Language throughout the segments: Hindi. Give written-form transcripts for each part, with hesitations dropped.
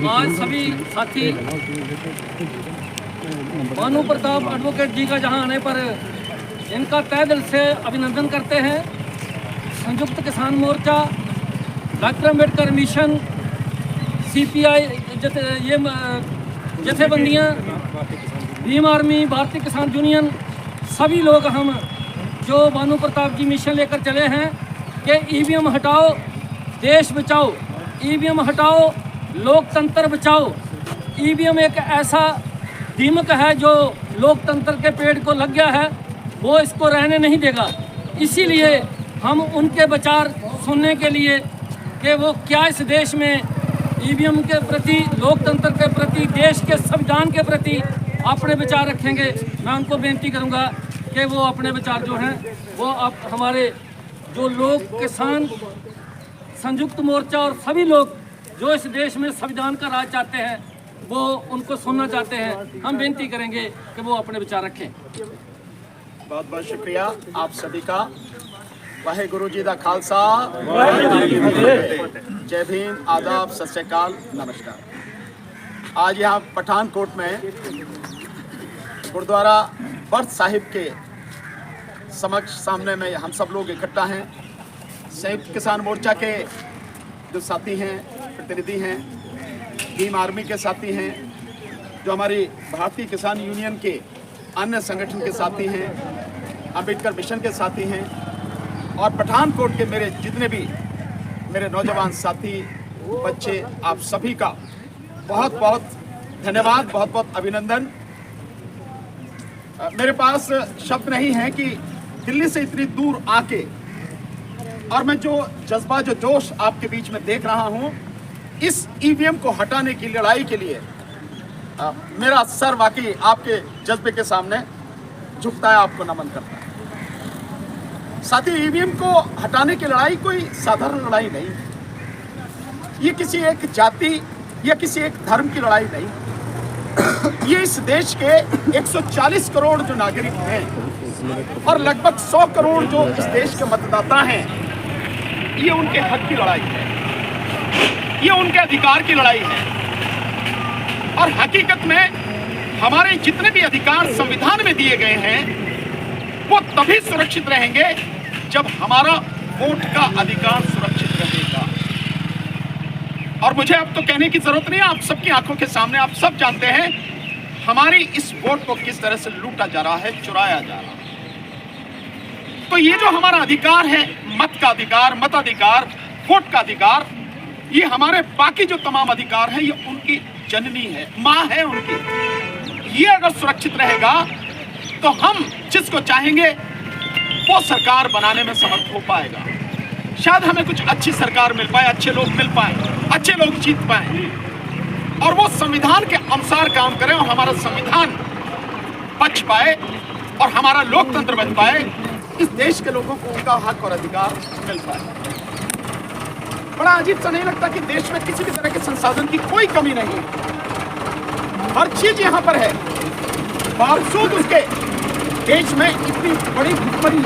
आज सभी साथी भानु प्रताप एडवोकेट जी का जहां आने पर इनका तहे दिल से अभिनंदन करते हैं। संयुक्त किसान मोर्चा, डॉक्टर अम्बेडकर मिशन, CPI ये जथेबंदियाँ, भीम आर्मी, भारतीय किसान यूनियन, सभी लोग हम जो भानु प्रताप जी मिशन लेकर चले हैं कि EVM हटाओ, देश बचाओ, EVM हटाओ, लोकतंत्र बचाओ। EVM एक ऐसा दीमक है जो लोकतंत्र के पेड़ को लग गया है, वो इसको रहने नहीं देगा। इसीलिए हम उनके विचार सुनने के लिए कि वो क्या इस देश में EVM के प्रति, लोकतंत्र के प्रति, देश के संविधान के प्रति अपने विचार रखेंगे। मैं उनको बेनती करूंगा कि वो अपने विचार जो हैं वो अब हमारे जो लोग, किसान, संयुक्त मोर्चा और सभी लोग जो इस देश में संविधान का राज चाहते हैं वो उनको सुनना चाहते हैं। हम बेनती करेंगे कि वो अपने विचार रखें। बहुत बहुत शुक्रिया आप सभी का। वाहे गुरु जी दा खालसा, जय भीम, आदाब, सत श्री अकाल, नमस्कार। आज यहाँ पठानकोट में गुरुद्वारा बर्थ साहिब के सामने में हम सब लोग इकट्ठा हैं। संयुक्त किसान मोर्चा के जो साथी हैं, प्रतिनिधि हैं, भीम आर्मी के साथी हैं, जो हमारी भारतीय किसान यूनियन के अन्य संगठन के साथी हैं, अम्बेडकर मिशन के साथी हैं और पठानकोट के मेरे जितने भी मेरे नौजवान साथी, बच्चे, आप सभी का बहुत बहुत धन्यवाद, बहुत बहुत अभिनंदन। मेरे पास शब्द नहीं है कि दिल्ली से इतनी दूर आके और मैं जो जज्बा, जो जोश आपके बीच में देख रहा हूं, इस EVM को हटाने की लड़ाई के लिए मेरा सर वाकई आपके जज्बे के सामने झुकता है, आपको नमन करता है। साथ ही EVM को हटाने की लड़ाई कोई साधारण लड़ाई नहीं, ये किसी एक जाति या किसी एक धर्म की लड़ाई नहीं। ये इस देश के 140 करोड़ जो नागरिक हैं और लगभग 100 करोड़ जो इस देश के मतदाता हैं, ये उनके हक की लड़ाई है, ये उनके अधिकार की लड़ाई है। और हकीकत में हमारे जितने भी अधिकार संविधान में दिए गए हैं वो तभी सुरक्षित रहेंगे जब हमारा वोट का अधिकार सुरक्षित रहेगा। और मुझे अब तो कहने की जरूरत नहीं है, आप सबकी आंखों के सामने आप सब जानते हैं हमारी इस वोट को किस तरह से लूटा जा रहा है, चुराया जा रहा है। तो ये जो हमारा अधिकार है, मत का अधिकार, मताधिकार, वोट का अधिकार, ये हमारे बाकी जो तमाम अधिकार हैं, ये उनकी जननी है, माँ है उनकी। ये अगर सुरक्षित रहेगा तो हम जिसको चाहेंगे वो सरकार बनाने में समर्थ हो पाएगा। शायद हमें कुछ अच्छी सरकार मिल पाए, अच्छे लोग मिल पाए, अच्छे लोग जीत पाए और वो संविधान के अनुसार काम करें और हमारा संविधान बच पाए और हमारा लोकतंत्र बच पाए, इस देश के लोगों को उनका हक और अधिकार मिल पाए। बड़ा अजीब सा नहीं लगता कि देश में किसी भी तरह के संसाधन की कोई कमी नहीं है, हर चीज यहाँ पर है, बावजूद उसके देश में इतनी बड़ी भुखमरी,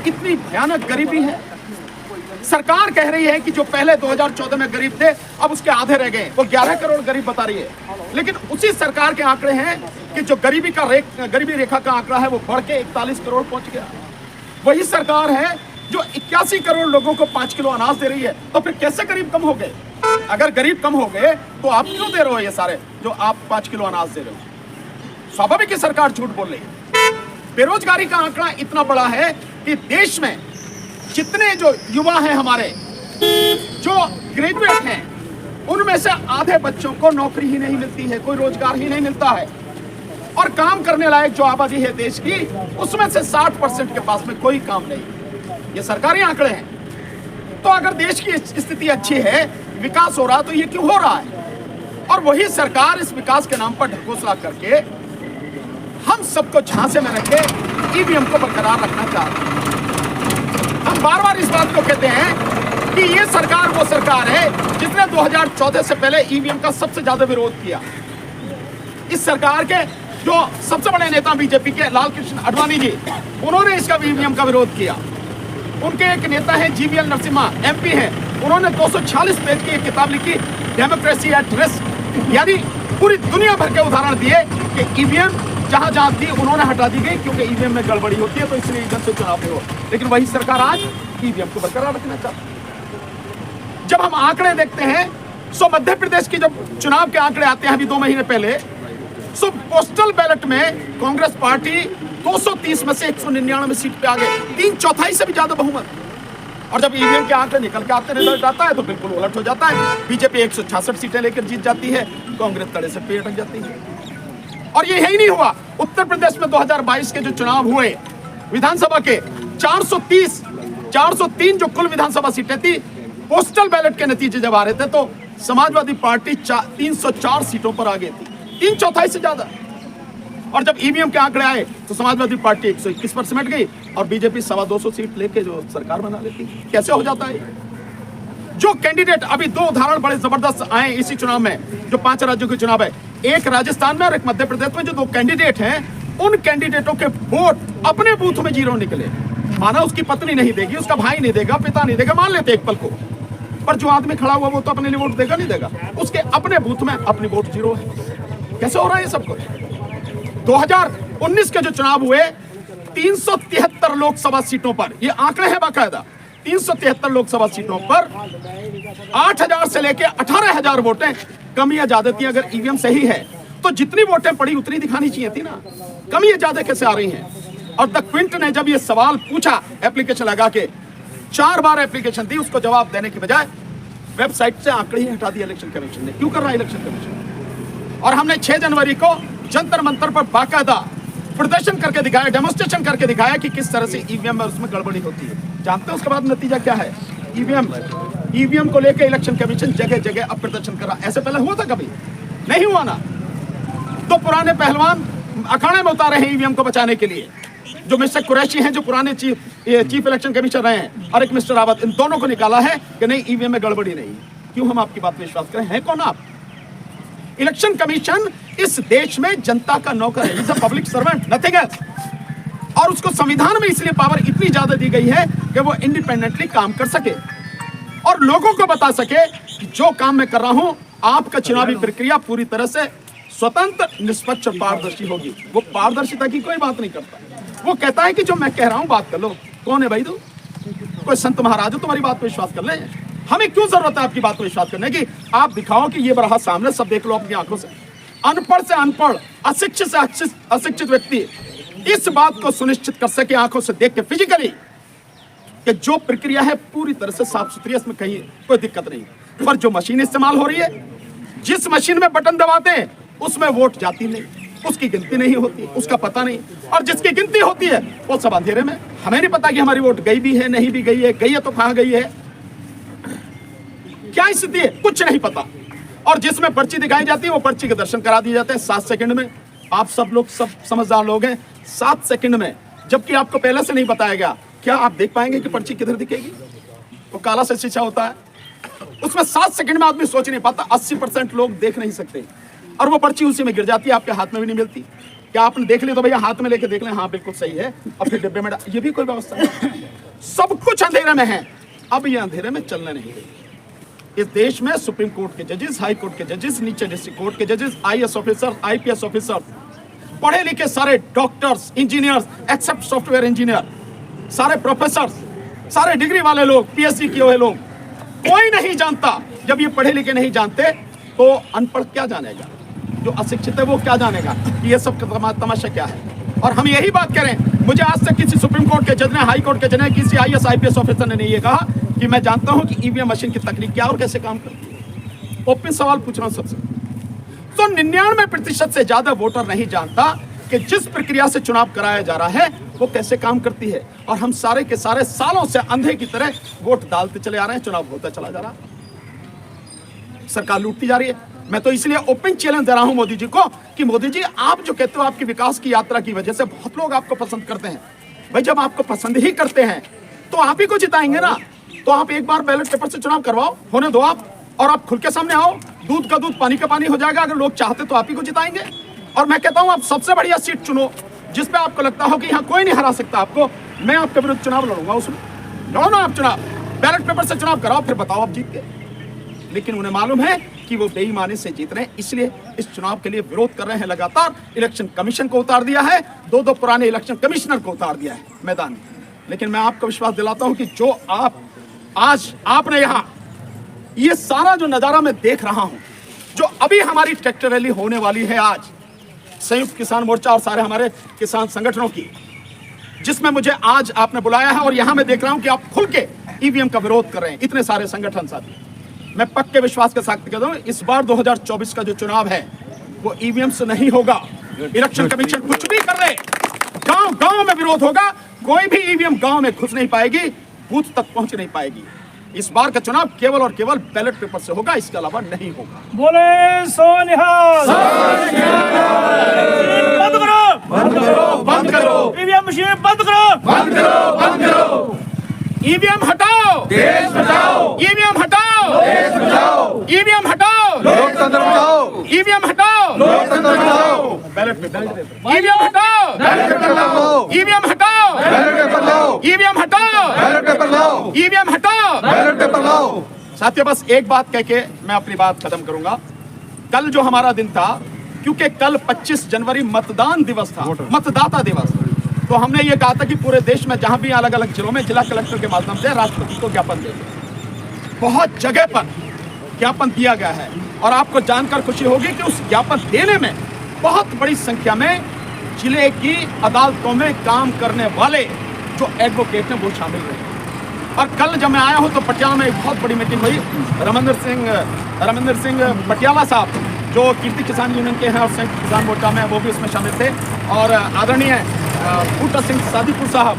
इतनी भयानक गरीबी है। सरकार कह रही है कि जो पहले 2014 में गरीब थे अब उसके आधे रह गए, वो 11 करोड़ गरीब बता रही है। लेकिन उसी सरकार के आंकड़े हैं कि जो गरीबी रेखा का आंकड़ा है वो बढ़ के 41 करोड़ पहुंच गया। वही सरकार है जो 81 करोड़ लोगों को 5 किलो अनाज दे रही है। तो फिर कैसे गरीब कम हो गए? अगर गरीब कम हो गए तो आप क्यों दे रहे हो ये सारे जो आप 5 किलो अनाज दे रहे हो? स्वाभाविक है सरकार झूठ बोल रही है। बेरोजगारी का आंकड़ा इतना बड़ा है कि देश में जितने जो युवा हैं हमारे, जो ग्रेजुएट हैं, उनमें से आधे बच्चों को नौकरी ही नहीं मिलती है, कोई रोजगार ही नहीं मिलता है। और काम करने लायक जो आबादी है देश की, उसमें से 60% के पास में कोई काम नहीं। ये सरकारी आंकड़े हैं। तो अगर देश की स्थिति अच्छी है, विकास हो रहा, तो ये क्यों हो रहा है? और वही सरकार इस विकास के नाम पर ढकोसला करके हम सबको झांसे में रखे EVM को बरकरार रखना चाहते हैं। हम बार बार इस बात को कहते हैं कि ये सरकार वो सरकार है जिसने 2014 से पहले EVM का सबसे ज्यादा विरोध किया। इस सरकार के जो सबसे बड़े नेता बीजेपी के लाल कृष्ण आडवाणी जी, उन्होंने इसका EVM का विरोध किया। उनके एक नेता है GVL नरसिम्हा, MP हैं, उन्होंने 246 पेज की एक किताब लिखी डेमोक्रेसी एट रिस्क, यानी पूरी दुनिया भर के उदाहरण दिए कि ईवीएम जहां जहां थी उन्होंने हटा दी गई क्योंकि ईवीएम में गड़बड़ी होती है, तो इसलिए ईवीएम से चुनाव नहीं हो। लेकिन वही सरकार आज ईवीएम को बरकरार रखना चाहती है। जब हम आंकड़े देखते हैं, सो मध्य प्रदेश की जब चुनाव के आंकड़े आते हैं अभी 2 महीने पहले, सो पोस्टल बैलेट में कांग्रेस पार्टी 230 में से 199 सीट पे आ गए, 3/4 से भी ज्यादा बहुमत। और जब ईवीएम के आंकड़े निकल के आते, रिजल्ट आता है, तो बिल्कुल उलट हो जाता है। बीजेपी 166 सीटें लेकर जीत जाती है, कांग्रेस तड़े से पे अटक जाती है। और ये यही नहीं हुआ, उत्तर प्रदेश में 2022 के जो चुनाव हुए विधानसभा के, 403 जो कुल विधानसभा सीटें थी, पोस्टल बैलेट के नतीजे जब आ रहे थे तो समाजवादी पार्टी 304 सीटों पर आ गई थी, 3/4 से ज्यादा। और जब ईवीएम के आंकड़े आए तो समाजवादी पार्टी 121 पर सिमट गई और बीजेपी 225 सीट लेके जो सरकार बना लेती। कैसे हो जाता है? जो कैंडिडेट, अभी 2 उदाहरण बड़े जबरदस्त आए इसी चुनाव में, जो 5 राज्यों के चुनाव है, एक राजस्थान में और एक मध्य प्रदेश में, जो 2 कैंडिडेट हैं, उन कैंडिडेटों के वोट अपने बूथ में 0 निकले। माना उसकी पत्नी नहीं देगी, उसका भाई नहीं देगा, पिता नहीं देगा, मान लेते एक पल को, पर जो आदमी खड़ा हुआ वो तो अपने लिए वोट देगा नहीं देगा, उसके अपने बूथ में अपनी वोट 0 है। कैसे हो रहा है ये सब कुछ? 2019 के जो चुनाव हुए, 373 लोकसभा सीटों पर, ये आंकड़े हैं बाकायदा, 373 लोकसभा सीटों पर 8,000 से लेके 18,000 वोटें कम या ज्यादा थी। अगर ईवीएम सही है तो जितनी वोटें पड़ी उतनी दिखानी चाहिए थी ना, कम या ज्यादा कैसे आ रही हैं? और द क्विंट ने जब ये सवाल पूछा एप्लीकेशन लगा के, 4 बार एप्लीकेशन दी, उसको जवाब देने की बजाय वेबसाइट से आंकड़े ही हटा दिया इलेक्शन कमीशन ने। क्यों कर रहा है इलेक्शन कमीशन? और हमने 6 जनवरी को जंतर मंतर पर बाकायदा प्रदर्शन करके दिखाया, डेमोन्स्ट्रेशन करके दिखाया कि किस तरह से ईवीएम में उसमें गड़बड़ी होती है। जानते हैं उसके बाद नतीजा क्या है? ईवीएम को लेकर इलेक्शन कमीशन जगह जगह अब प्रदर्शन कर रहा। ऐसे पहले हुआ था कभी? नहीं हुआ ना। तो पुराने पहलवान अखाड़े में उतारे हैं ईवीएम को बचाने के लिए, जो मिस्टर कुरैशी हैं, जो पुराने चीफ इलेक्शन कमीशन रहे हैं, और एक मिस्टर रावत, इन दोनों को निकाला है कि नहीं, ईवीएम में गड़बड़ी नहीं। क्यों हम आपकी बात पर विश्वास करें? हैं कौन आप? इलेक्शन कमीशन इस देश में जनता का नौकर है, is a public servant, nothing else. और उसको संविधान में इसलिए पावर इतनी ज्यादा दी गई है कि वो इंडिपेंडेंटली काम कर सके और लोगों को बता सके कि जो काम मैं कर रहा हूं, आपका चुनावी प्रक्रिया पूरी तरह से स्वतंत्र, निष्पक्ष और पारदर्शी होगी। वो पारदर्शिता की कोई बात नहीं करता, वो कहता है कि जो मैं कह रहा हूं बात कर लो। कौन है भाई तू? कोई संत महाराज हो तुम्हारी बात पर विश्वास कर ले? हमें क्यों जरूरत है आपकी बात पर विश्वास करने की? आप दिखाओ कि ये बड़ा सामने, सब देख लो अपनी आंखों से। अनपढ़ से अनपढ़, अशिक्षित से अशिक्षित व्यक्ति इस बात को सुनिश्चित कर सके आंखों से देख के, फिजिकली, कि जो प्रक्रिया है पूरी तरह से साफ सुथरी है, इसमें कहीं कोई दिक्कत नहीं। पर जो मशीन इस्तेमाल हो रही है, जिस मशीन में बटन दबाते हैं उसमें वोट जाती नहीं, उसकी गिनती नहीं होती, उसका पता नहीं, और जिसकी गिनती होती है वो सब अंधेरे में। हमें नहीं पता कि हमारी वोट गई भी है, नहीं भी गई है, गई है तो कहां गई है, क्या स्थिति है, कुछ नहीं पता। और जिसमें पर्ची दिखाई जाती है वो पर्ची के दर्शन करा दिए जाते हैं 7 सेकंड में। आप सब लोग, सब समझदार लोग हैं, 7 सेकंड में, जबकि आपको पहले से नहीं बताया गया, क्या आप देख पाएंगे कि पर्ची किधर दिखेगी? वो काला से शीशा होता है, उसमें 7 सेकंड में आदमी सोच नहीं पाता। 80% लोग देख नहीं सकते और वो पर्ची उसी में गिर जाती है, आपके हाथ में भी नहीं मिलती। क्या आपने देख ली तो भैया हाथ में लेके देख लें, हाँ बिल्कुल सही है, और फिर डिब्बे में ये भी कोई व्यवस्था नहीं। सब कुछ अंधेरे में है। अब ये अंधेरे में चलने नहीं देंगे। इस देश में सुप्रीम कोर्ट के जजेस, हाई कोर्ट के जजेस, नीचे डिस्ट्रिक्ट कोर्ट के जजेस, आईएएस ऑफिसर, आईपीएस ऑफिसर, पढ़े लिखे सारे doctors, engineers, except software engineer, सारे प्रोफेसर, सारे डिग्री वाले लोग, पीएचडी किए हुए लोग, कोई नहीं जानता। जब ये पढ़े लिखे नहीं जानते तो अनपढ़ क्या जानेगा? जो अशिक्षित है वो क्या जानेगा कि ये सब तमाशा क्या है? और हम यही बात करें, मुझे आज तक किसी सुप्रीम कोर्ट के जज ने, हाई कोर्ट के जज ने, किसी आईएएस आईपीएस ऑफिसर ने नहीं ये कहा कि मैं जानता हूं कि ईवीएम मशीन की तकनीक क्या और कैसे काम करती है। ओपन सवाल पूछ रहा हूं सबसे। तो 99% से ज्यादा वोटर नहीं जानता कि जिस प्रक्रिया से चुनाव कराया जा रहा है वो कैसे काम करती है, और हम सारे के सारे सालों से अंधे की तरह वोट डालते चले आ रहे हैं, चुनाव होता चला जा रहा है, सरकार लूटती जा रही है। मैं तो इसलिए ओपन चैलेंज दे रहा हूं मोदी जी को कि मोदी जी, आप जो कहते हो आपकी विकास की यात्रा की वजह से बहुत लोग आपको पसंद करते हैं। भाई जब आपको पसंद ही करते हैं तो आप ही को जिताएंगे ना। तो आप एक बार बैलेट पेपर से चुनाव करवाओ, होने दो आप, और आप खुल के सामने आओ, दूध का दूध पानी का पानी हो जाएगा। अगर लोग चाहते तो आप ही को जिताएंगे। और मैं कहता हूं आप सबसे बढ़िया सीट चुनो जिसपे आपको लगता हो कि यहाँ कोई नहीं हरा सकता आपको। मैं आपके विरुद्ध चुनाव लड़ूंगा, उसमें लड़ो ना आप चुनाव, बैलेट पेपर से चुनाव कराओ, फिर बताओ आप जीत के। लेकिन उन्हें मालूम है कि वो बेईमानी से जीत रहे हैं, इसलिए इस चुनाव के लिए विरोध कर रहे हैं। लगातार इलेक्शन कमीशन को उतार दिया है, दो पुराने इलेक्शन कमिश्नर को उतार दिया है मैदान में। लेकिन मैं आपको विश्वास दिलाता हूं कि जो आज आपने यहाँ ये सारा जो नजारा मैं देख रहा हूं, जो अभी हमारी ट्रैक्टर रैली होने वाली है आज संयुक्त किसान मोर्चा और सारे हमारे किसान संगठनों की, जिसमें मुझे आज आपने बुलाया है और यहां मैं देख रहा हूं कि आप खुल के ईवीएम का विरोध कर रहे हैं, इतने सारे संगठन साथी। मैं पक्के विश्वास के साथ कहता हूं, इस बार 2024 का जो चुनाव है वो ईवीएम से नहीं होगा। इलेक्शन कमीशन कुछ भी कर ले, गांव गांव में विरोध होगा। कोई भी ईवीएम गांव में घुस नहीं पाएगी, बूथ तक पहुंच नहीं पाएगी। इस बार का चुनाव केवल और केवल बैलेट पेपर से होगा, इसके अलावा नहीं होगा। बोले सोनिहाल। बंद करो, बंद करो, बंद करो, ईवीएम मशीन बंद करो, बंद करो, बंद करो। ईवीएम हटाओ, देश बचाओ। ईवीएम हटाओ, देश बचाओ। ईवीएम हटाओ, लोकतंत्र बचाओ। ईवीएम हटाओ, लोकतंत्र बचाओ। बैलेट पेपर ईवीएम हटाओ, बैलेट पेपर लाओ। ईवीएम हटाओ, बैलेट पेपर लाओ। ईवीएम हटाओ, बैलेट पेपर लाओ। ईवीएम हटाओ, बैलेट पेपर लाओ। साथियों, बस एक बात कह के मैं अपनी बात खत्म करूंगा। कल जो हमारा दिन था, क्योंकि कल 25 जनवरी मतदान दिवस था, मतदाता दिवस, तो हमने ये कहा था कि पूरे देश में जहां भी अलग अलग जिलों में जिला कलेक्टर के माध्यम से राष्ट्रपति को ज्ञापन दे। बहुत जगह पर ज्ञापन दिया गया है और आपको जानकर खुशी होगी कि उस ज्ञापन देने में बहुत बड़ी संख्या में जिले की अदालतों में काम करने वाले जो एडवोकेट हैं वो शामिल रहे। और कल जब मैं आया हूं तो पटियाला में एक बहुत बड़ी मीटिंग हुई। रमनिंदर सिंह पटियाला साहब जो कीर्ति किसान यूनियन के हैं और संयुक्त किसान मोर्चा में, वो भी उसमें शामिल थे। और आदरणीय बूटा सिंह सादीपुर साहब,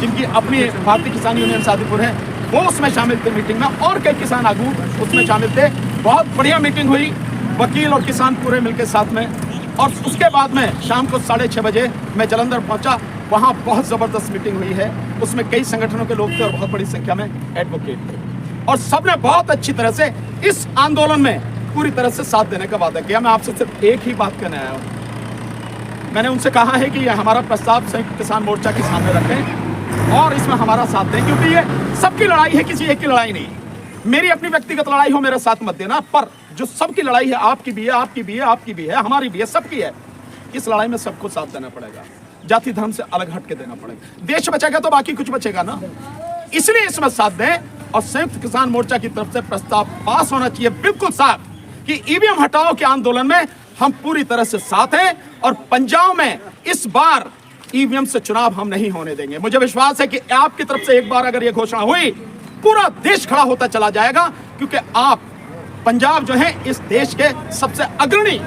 जिनकी अपनी भारतीय किसान यूनियन सादीपुर है, वो उसमें शामिल थे मीटिंग में, और कई किसान आगू उसमें शामिल थे। बहुत बढ़िया मीटिंग हुई, वकील और किसान पूरे मिलकर साथ में। और उसके बाद में शाम को 6:30 बजे मैं जालंधर पहुंचा, वहां बहुत जबरदस्त मीटिंग हुई है। उसमें कई संगठनों के लोग थे और बहुत बड़ी संख्या में एडवोकेट थे, और सबने बहुत अच्छी तरह से इस आंदोलन में पूरी तरह से साथ देने का वादा किया। मैं आपसे सिर्फ एक ही बात कहने आया हूँ। मैंने उनसे कहा है कि ये हमारा प्रस्ताव संयुक्त किसान मोर्चा के सामने रखें और इसमें हमारा साथ दें, क्योंकि ये सबकी लड़ाई है, किसी एक की लड़ाई नहीं। मेरी अपनी व्यक्तिगत लड़ाई हो, मेरा साथ मत देना, पर जो सबकी लड़ाई है, आपकी भी है, आपकी भी है, आपकी भी है, हमारी भी है, सबकी है, इस लड़ाई में सबको साथ देना पड़ेगा। जाति धर्म से अलग हट के देना पड़ेगा। देश बचेगा तो बाकी कुछ बचेगा ना, इसलिए इसमें साथ दें। और संयुक्त किसान मोर्चा की तरफ से प्रस्ताव पास होना चाहिए बिल्कुल साफ कि ईवीएम हटाओ के आंदोलन में हम पूरी तरह से साथ हैं, और पंजाब में इस बार ईवीएम से चुनाव हम नहीं होने देंगे। मुझे विश्वास है कि आपकी तरफ से एक बार अगर यह घोषणा हुई, पूरा देश खड़ा होता चला जाएगा, क्योंकि आप पंजाब जो है इस देश के सबसे अग्रणी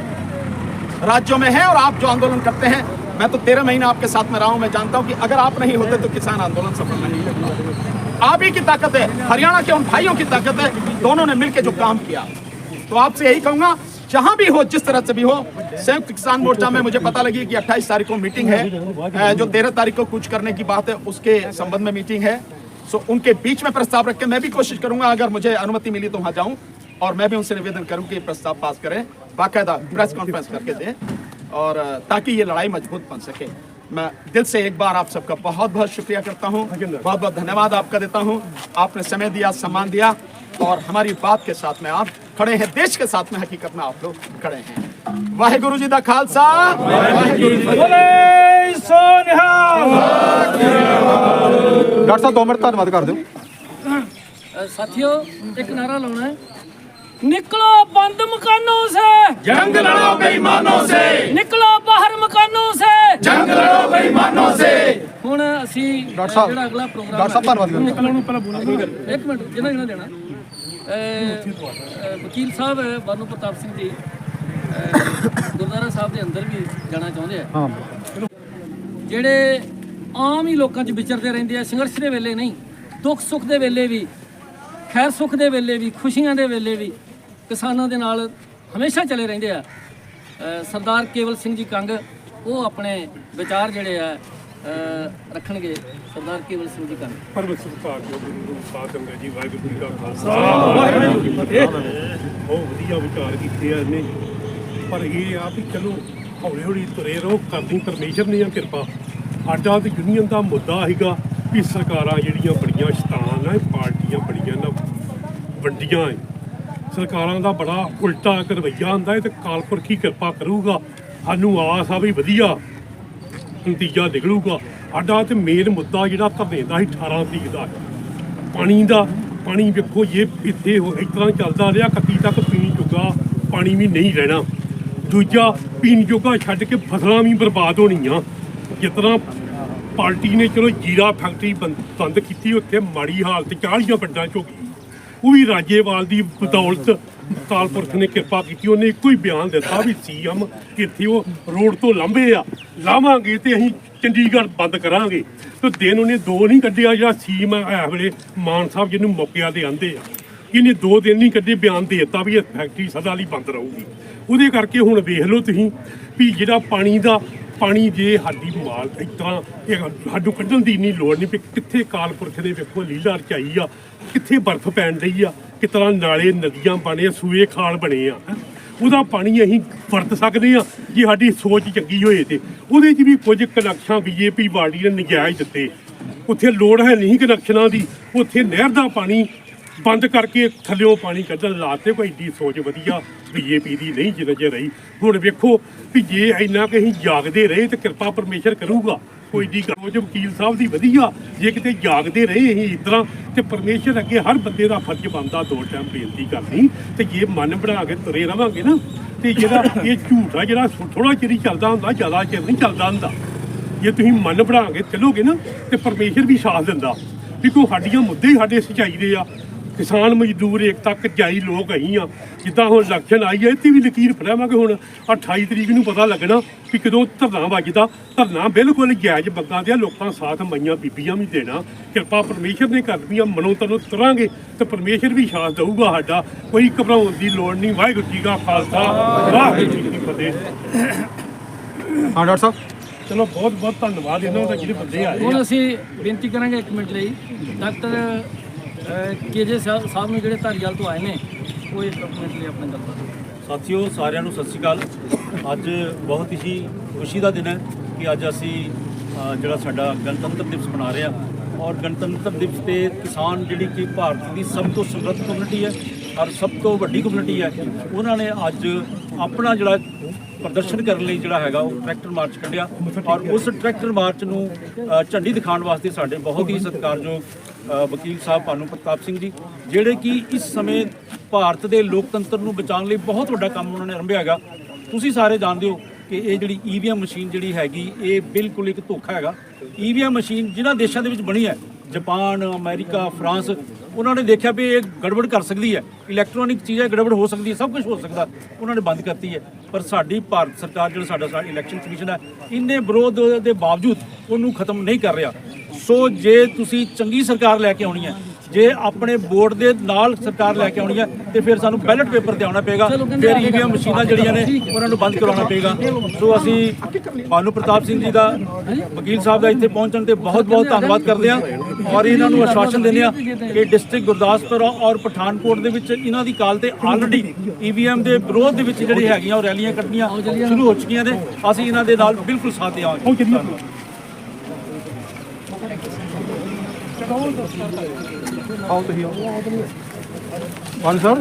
राज्यों में है। और आप जो आंदोलन करते हैं, मैं तो 13 महीने आपके साथ में रहा हूं, मैं जानता हूं कि अगर आप नहीं होते तो किसान आंदोलन सफल नहीं होता। आप ही की ताकत है, हरियाणा के उन भाइयों की ताकत है, दोनों ने मिलकर जो काम किया। तो आपसे यही कहूंगा, जहां भी हो, जिस तरह से भी हो, संयुक्त किसान मोर्चा में मुझे पता लगी कि 28 तारीख को मीटिंग है, जो 13 तारीख को कुछ करने की बात है उसके संबंध में मीटिंग है। सो उनके बीच में प्रस्ताव रख के मैं भी कोशिश करूंगा, अगर मुझे अनुमति मिली तो वहां जाऊं, और मैं भी उनसे निवेदन करूं कि प्रस्ताव पास करें, बाकायदा प्रेस कॉन्फ्रेंस करके दें, और ताकि ये लड़ाई मजबूत बन सके। मैं दिल से एक बार आप सबका बहुत बहुत शुक्रिया करता हूं, बहुत बहुत धन्यवाद आपका देता हूं। आपने समय दिया, सम्मान दिया, और हमारी बात के साथ में आप खड़े हैं, देश के साथ में हकीकत में आप लोग खड़े हैं। वाहेगुरु जी दा खालसा, वाहेगुरु जी बोले सोनिहाल। डॉक्टर साहब 2 मिनट धन्यवाद कर दो। साथियों, एक नारा लाना है, निकलो बंद मकानों से, जंग लड़ो बेईमानों से, निकलो बाहर मकानों से, जंग लड़ो बेईमानों से। ਹੁਣ ਅਸੀਂ ਡਾਕਟਰ ਸਾਹਿਬ, ਜਿਹੜਾ ਅਗਲਾ ਪ੍ਰੋਗਰਾਮ ਡਾਕਟਰ ਸਾਹਿਬ ਧੰਨਵਾਦ ਇੱਕ ਮਿੰਟ ਜਿਹਨਾਂ ਦੇਣਾ ਵਕੀਲ ਸਾਹਿਬ ਬਾਨੂ ਪ੍ਰਤਾਪ ਸਿੰਘ ਜੀ ਗੁਰਦੁਆਰਾ ਸਾਹਿਬ ਦੇ ਅੰਦਰ ਵੀ ਜਾਣਾ ਚਾਹੁੰਦੇ ਆ, ਹਾਂ, ਜਿਹੜੇ ਆਮ ਹੀ ਲੋਕਾਂ 'ਚ ਵਿਚਰਦੇ ਰਹਿੰਦੇ ਆ, ਸੰਘਰਸ਼ ਦੇ ਵੇਲੇ ਨਹੀਂ, ਦੁੱਖ ਸੁੱਖ ਦੇ ਵੇਲੇ ਵੀ, ਖੈਰ ਸੁੱਖ ਦੇ ਵੇਲੇ ਵੀ, ਖੁਸ਼ੀਆਂ ਦੇ ਵੇਲੇ ਵੀ ਕਿਸਾਨਾਂ ਦੇ ਨਾਲ ਹਮੇਸ਼ਾ ਚਲੇ ਰਹਿੰਦੇ ਆ। ਸਰਦਾਰ ਕੇਵਲ ਸਿੰਘ ਜੀ ਕੰਗ ਉਹ ਆਪਣੇ ਵਿਚਾਰ ਜਿਹੜੇ ਆ ਰੱਖਣਗੇ। ਸਰਦਾਰ ਕੇਵਲ ਸਿੰਘ ਜੀ ਕੰਗ। ਪਰਮੇਸ਼ਰ ਸਤਿਕਾਰ ਜੋ ਗੁਰੂ ਸਾਹਿਬ ਸੰਗਤ ਜੀ, ਵਾਹਿਗੁਰੂ ਜੀ ਕਾ ਖਾਲਸਾ ਵਾਹਿਗੁਰੂ ਜੀ ਕੀ ਫਤਿਹ। ਬਹੁਤ ਵਧੀਆ ਵਿਚਾਰ ਕੀਤੇ ਆ ਇਹਨੇ, ਪਰ ਇਹ ਆ ਵੀ ਚਲੋ ਹੌਲੀ ਹੌਲੀ ਤੁਰੇ ਰਹੋ, ਕਰਦੀ ਪਰਮੇਸ਼ਰ ਨੇ ਆ ਕਿਰਪਾ। ਸਾਡਾ ਤੇ ਯੂਨੀਅਨ ਦਾ ਮੁੱਦਾ ਸੀਗਾ ਵੀ ਸਰਕਾਰਾਂ ਜਿਹੜੀਆਂ ਬੜੀਆਂ ਸ਼ੈਤਾਨ ਆ, ਪਾਰਟੀਆਂ ਬੜੀਆਂ ਨਾ ਵੰਡੀਆਂ ਏ, ਸਰਕਾਰਾਂ ਦਾ ਬੜਾ ਉਲਟਾ ਇੱਕ ਰਵੱਈਆ ਹੁੰਦਾ ਹੈ ਤੇ ਕਾਲਪੁਰਖ ਹੀ ਕਿਰਪਾ ਕਰੂਗਾ। ਸਾਨੂੰ ਆਸ ਆ ਵੀ ਵਧੀਆ ਨਤੀਜਾ ਨਿਕਲੂਗਾ। ਸਾਡਾ ਤੇ ਮੇਨ ਮੁੱਦਾ ਜਿਹੜਾ ਧਰਨੇ ਦਾ ਸੀ 18 ਤਰੀਕ ਦਾ ਪਾਣੀ ਦਾ। ਪਾਣੀ ਵੇਖੋ ਜੇ ਇੱਥੇ ਇਸ ਤਰ੍ਹਾਂ ਚੱਲਦਾ ਰਿਹਾ 31 ਤੱਕ ਪੀਣ ਜੋਗਾ ਪਾਣੀ ਵੀ ਨਹੀਂ ਰਹਿਣਾ। ਦੂਜਾ ਪੀਣ ਜੋਗਾ ਛੱਡ ਕੇ ਫਸਲਾਂ ਵੀ ਬਰਬਾਦ ਹੋਣੀਆਂ। ਜਿਸ ਤਰ੍ਹਾਂ ਪਾਰਟੀ ਨੇ ਚਲੋ ਜੀਰਾ ਫੈਕਟਰੀ ਬੰਦ ਕੀਤੀ, ਉੱਥੇ ਮਾੜੀ ਹਾਲਤ 40 ਪਿੰਡਾਂ 'ਚ ਹੋ ਗਈ। ਉਹ ਵੀ ਰਾਜੇਵਾਲ ਦੀ ਬਦੌਲਤ ਕਾਲਪੁਰਖ ਨੇ ਕਿਰਪਾ ਕੀਤੀ। ਉਹਨੇ ਇੱਕੋ ਹੀ ਬਿਆਨ ਦਿੱਤਾ ਵੀ ਸੀਐਮ ਇੱਥੇ ਉਹ ਰੋਡ ਤੋਂ ਲਾਂਭੇ ਆ, ਲਾਵਾਂਗੇ ਤੇ ਅਸੀਂ ਚੰਡੀਗੜ੍ਹ ਬੰਦ ਕਰਾਂਗੇ। ਤੇ ਦਿਨ ਉਹਨੇ 2 ਨਹੀਂ ਕੱਢਿਆ। ਜਿਹੜਾ ਸੀਐਮ ਇਸ ਵੇਲੇ ਮਾਨ ਸਾਹਿਬ ਜਿਹਨੂੰ ਮੌਕਿਆਂ ਦੇ ਆਂਦੇ ਆ, ਇਹਨੇ 2 ਦਿਨ ਨਹੀਂ ਕੱਢੇ, ਬਿਆਨ ਦੇ ਦਿੱਤਾ ਵੀ ਇਹ ਫੈਕਟਰੀ ਸਦਾ ਲਈ ਬੰਦ ਰਹੂਗੀ। ਉਹਦੇ ਕਰਕੇ ਹੁਣ ਵੇਖ ਲਓ ਤੁਸੀਂ ਵੀ ਜਿਹੜਾ ਪਾਣੀ ਜੇ ਸਾਡੀ ਮਾਲ ਇਸ ਤਰ੍ਹਾਂ ਸਾਨੂੰ ਕੱਢਣ ਦੀ ਇੰਨੀ ਲੋੜ ਨਹੀਂ ਵੀ ਕਿੱਥੇ ਕਾਲਪੁਰਖ ਦੇ ਵੇਖੋ ਲੀਲਾ ਰਚਾਈ ਆ, ਕਿੱਥੇ ਬਰਫ਼ ਪੈਣ ਰਹੀ ਆ, ਕਿਸ ਤਰ੍ਹਾਂ ਨਾਲੇ ਨਦੀਆਂ ਬਣੇ, ਸੂਏ ਖਾਲ ਬਣੇ ਆ। ਉਹਦਾ ਪਾਣੀ ਅਸੀਂ ਵਰਤ ਸਕਦੇ ਆ ਜੇ ਸਾਡੀ ਸੋਚ ਚੰਗੀ ਹੋਏ ਤੇ। ਉਹਦੇ 'ਚ ਵੀ ਕੁਝ ਕਨੈਕਸ਼ਨ ਬੀਜੇਪੀ ਪਾਰਟੀ ਨੇ ਨਜਾਇਜ਼ ਦਿੱਤੇ। ਉੱਥੇ ਲੋੜ ਹੈ ਨਹੀਂ ਕਨੈਕਸ਼ਨਾਂ ਦੀ, ਉੱਥੇ ਨਹਿਰ ਦਾ ਪਾਣੀ ਬੰਦ ਕਰਕੇ ਥੱਲਿਓਂ ਪਾਣੀ ਕੱਢਣ ਲਾਤੇ। ਕੋਈ ਏਡੀ ਸੋਚ ਵਧੀਆ ਬੀਜੇਪੀ ਦੀ ਨਹੀਂ ਜਿੰਨਾ ਚਿਰ ਰਹੀ। ਹੁਣ ਵੇਖੋ ਵੀ ਜੇ ਇੰਨਾ ਕਿ ਅਸੀਂ ਜਾਗਦੇ ਰਹੇ ਤੇ ਕਿਰਪਾ ਪਰਮੇਸ਼ਰ ਕਰੂਗਾ। ਕੋਈ ਏਡੀ ਗੱਲ ਵਕੀਲ ਸਾਹਿਬ ਦੀ ਵਧੀਆ, ਜੇ ਕਿਤੇ ਜਾਗਦੇ ਰਹੇ ਅਸੀਂ ਇਸ ਤਰ੍ਹਾਂ ਤੇ ਪਰਮੇਸ਼ਰ ਅੱਗੇ ਹਰ ਬੰਦੇ ਦਾ ਫਰਜ਼ ਬਣਦਾ 2 ਟਾਈਮ ਬੇਨਤੀ ਕਰਨੀ। ਤੇ ਜੇ ਮਨ ਬਣਾ ਕੇ ਤੁਰੇ ਰਵਾਂਗੇ ਨਾ ਤੇ ਜਿਹੜਾ ਇਹ ਝੂਠ ਆ ਜਿਹੜਾ ਥੋੜਾ ਚਿਰ ਹੀ ਚੱਲਦਾ ਹੁੰਦਾ, ਜ਼ਿਆਦਾ ਚਿਰ ਨਹੀਂ ਚੱਲਦਾ ਹੁੰਦਾ। ਜੇ ਤੁਸੀਂ ਮਨ ਬਣਾ ਕੇ ਚੱਲੋਗੇ ਨਾ ਤੇ ਪਰਮੇਸ਼ਰ ਵੀ ਸਾਥ ਦਿੰਦਾ। ਵੀ ਕੋਈ ਸਾਡੀਆਂ ਮੁੱਦੇ ਹੀ ਸਾਡੇ ਸੱਚਾਈ ਦੇ ਆ। ਕਿਸਾਨ ਮਜ਼ਦੂਰ ਏਕਤਾ ਕਜਾਈ ਲੋਕ ਅਸੀਂ ਆ। ਜਿੱਦਾਂ ਹੁਣ ਇਲੈਕਸ਼ਨ ਆਈ ਹੈ ਇੱਥੇ ਵੀ ਲਕੀਰ ਫੜਾਵਾਂਗੇ। ਹੁਣ 28 ਤਰੀਕ ਨੂੰ ਪਤਾ ਲੱਗਣਾ ਵੀ ਕਦੋਂ ਧਰਨਾ ਵੱਜਦਾ। ਧਰਨਾ ਬਿਲਕੁਲ ਜਾਇਜ਼ ਮੰਗਾਂ ਦੇ ਲੋਕਾਂ ਸਾਥ ਮਈਆਂ ਬੀਬੀਆਂ ਵੀ ਦੇਣਾ। ਕਿਰਪਾ ਪਰਮੇਸ਼ਰ ਨੇ ਕਰਦੀਆਂ ਮਨੋਂ ਤਨੋਂ ਤੁਰਾਂਗੇ ਤੇ ਪਰਮੇਸ਼ਰ ਵੀ ਸਾਥ ਦਊਗਾ ਸਾਡਾ। ਕੋਈ ਘਬਰਾਉਣ ਦੀ ਲੋੜ ਨਹੀਂ। ਵਾਹਿਗੁਰੂ ਜੀ ਕਾ ਖਾਲਸਾ, ਵਾਹਿਗੁਰੂ ਜੀ ਕੀ ਫਤਿਹ। हाँ डॉक्टर साहब, ਚਲੋ ਬਹੁਤ ਬਹੁਤ ਧੰਨਵਾਦ ਇਹਨਾਂ ਦਾ ਜਿਹੜੇ ਬੰਦੇ ਆਏ ਹੁਣ ਆ। ਅਸੀਂ ਬੇਨਤੀ ਕਰਾਂਗੇ 1 ਮਿੰਟ ਲਈ ਡਾਕਟਰ ਕੇਜੇ ਸਾਹਿਬ ਨੂੰ ਜਿਹੜੇ ਧਾਰੀਵਾਲ ਤੋਂ ਆਏ ਨੇ, ਉਹ 1 ਮਿੰਟ ਲਈ ਆਪਣੀ ਗੱਲ ਕਰੋ। ਸਾਥੀਓ ਸਾਰਿਆਂ ਨੂੰ ਸਤਿ ਸ਼੍ਰੀ ਅਕਾਲ। ਅੱਜ ਬਹੁਤ ਹੀ ਖੁਸ਼ੀ ਦਾ ਦਿਨ ਹੈ ਕਿ ਅੱਜ ਅਸੀਂ ਜਿਹੜਾ ਸਾਡਾ ਗਣਤੰਤਰ ਦਿਵਸ ਮਨਾ ਰਹੇ ਹਾਂ। ਔਰ ਗਣਤੰਤਰ ਦਿਵਸ ਤੇ ਕਿਸਾਨ ਜਿਹੜੀ ਕਿ ਭਾਰਤ ਦੀ ਸਭ ਤੋਂ ਸਮਰੱਥ ਕਮਿਊਨਿਟੀ ਹੈ ਔਰ ਸਭ ਤੋਂ ਵੱਡੀ ਕਮਿਊਨਿਟੀ ਹੈ, ਉਹਨਾਂ ਨੇ ਅੱਜ ਆਪਣਾ ਜਿਹੜਾ ਪ੍ਰਦਰਸ਼ਨ ਕਰਨ ਲਈ ਜਿਹੜਾ ਹੈਗਾ ਉਹ ਟਰੈਕਟਰ ਮਾਰਚ ਕੱਢਿਆ। ਔਰ ਉਸ ਟਰੈਕਟਰ ਮਾਰਚ ਨੂੰ ਝੰਡੀ ਦਿਖਾਉਣ ਵਾਸਤੇ ਸਾਡੇ ਬਹੁਤ ਹੀ ਸਤਿਕਾਰਯੋਗ ਵਕੀਲ ਸਾਹਿਬ ਭਾਨੂ ਪ੍ਰਤਾਪ ਸਿੰਘ ਜੀ, ਜਿਹੜੇ ਕਿ ਇਸ ਸਮੇਂ ਭਾਰਤ ਦੇ ਲੋਕਤੰਤਰ ਨੂੰ ਬਚਾਉਣ ਲਈ ਬਹੁਤ ਵੱਡਾ ਕੰਮ ਉਹਨਾਂ ਨੇ ਆਰੰਭਿਆ ਹੈਗਾ। ਤੁਸੀਂ ਸਾਰੇ ਜਾਣਦੇ ਹੋ ਕਿ ਇਹ ਜਿਹੜੀ ਈਵੀਐਮ ਮਸ਼ੀਨ ਜਿਹੜੀ ਹੈਗੀ ਇਹ ਬਿਲਕੁਲ ਇੱਕ ਧੋਖਾ ਹੈਗਾ। ਈਵੀਐਮ ਮਸ਼ੀਨ ਜਿਨ੍ਹਾਂ ਦੇਸ਼ਾਂ ਦੇ ਵਿੱਚ ਬਣੀ ਹੈ, ਜਾਪਾਨ, ਅਮਰੀਕਾ, ਫਰਾਂਸ, ਉਹਨਾਂ ਨੇ ਦੇਖਿਆ ਵੀ ਇਹ ਗੜਬੜ ਕਰ ਸਕਦੀ ਹੈ, ਇਲੈਕਟ੍ਰੋਨਿਕ ਚੀਜ਼ਾਂ ਗੜਬੜ ਹੋ ਸਕਦੀ ਹੈ, ਸਭ ਕੁਝ ਹੋ ਸਕਦਾ, ਉਹਨਾਂ ਨੇ ਬੰਦ ਕਰਤੀ ਹੈ। ਪਰ ਸਾਡੀ ਭਾਰਤ ਸਰਕਾਰ ਜਿਹੜਾ ਸਾਡਾ ਇਲੈਕਸ਼ਨ ਕਮਿਸ਼ਨ ਹੈ, ਇੰਨੇ ਵਿਰੋਧ ਦੇ ਬਾਵਜੂਦ ਉਹਨੂੰ ਖਤਮ ਨਹੀਂ ਕਰ ਰਿਹਾ। ਸੋ ਜੇ ਤੁਸੀਂ ਚੰਗੀ ਸਰਕਾਰ ਲੈ ਕੇ ਆਉਣੀ ਹੈ, ਜੇ ਆਪਣੇ ਬੋਰਡ ਦੇ ਨਾਲ ਸਰਕਾਰ ਲੈ ਕੇ ਆਉਣੀ ਹੈ ਤੇ ਫਿਰ ਸਾਨੂੰ ਬੈਲਟ ਪੇਪਰ ਤੇ ਆਉਣਾ ਪਏਗਾ। ਫਿਰ ਈਵੀਐਮ ਮਸ਼ੀਨਾਂ ਜਿਹੜੀਆਂ ਨੇ ਉਹਨਾਂ ਨੂੰ ਬੰਦ ਕਰਵਾਉਣਾ ਪਏਗਾ। ਸੋ ਅਸੀਂ ਭਾਨੂ ਪ੍ਰਤਾਪ ਸਿੰਘ ਜੀ ਦਾ, ਵਕੀਲ ਸਾਹਿਬ ਦਾ ਇੱਥੇ ਪਹੁੰਚਣ ਤੇ ਬਹੁਤ ਬਹੁਤ ਧੰਨਵਾਦ ਕਰਦੇ ਹਾਂ। ਔਰ ਇਹਨਾਂ ਨੂੰ ਆਸ਼ਵਾਸਨ ਦਿੰਦੇ ਹਾਂ ਕਿ ਡਿਸਟ੍ਰਿਕਟ ਗੁਰਦਾਸਪੁਰ ਔਰ ਪਠਾਨਕੋਟ ਦੇ ਵਿੱਚ ਇਹਨਾਂ ਦੀ ਕਾਲ ਤੇ ਆਲਰੇਡੀ ਈਵੀਐਮ ਦੇ ਵਿਰੋਧ ਦੇ ਵਿੱਚ ਜਿਹੜੀ ਹੈਗੀਆਂ ਉਹ ਰੈਲੀਆਂ ਕੱਢਣੀਆਂ ਸ਼ੁਰੂ ਹੋ ਚੁੱਕੀਆਂ ਨੇ। ਅਸੀਂ ਇਹਨਾਂ ਦੇ ਨਾਲ ਬਿਲਕੁਲ ਸਾਥ ਦੇਵਾਂਗੇ। आओ तो ही आओ। सर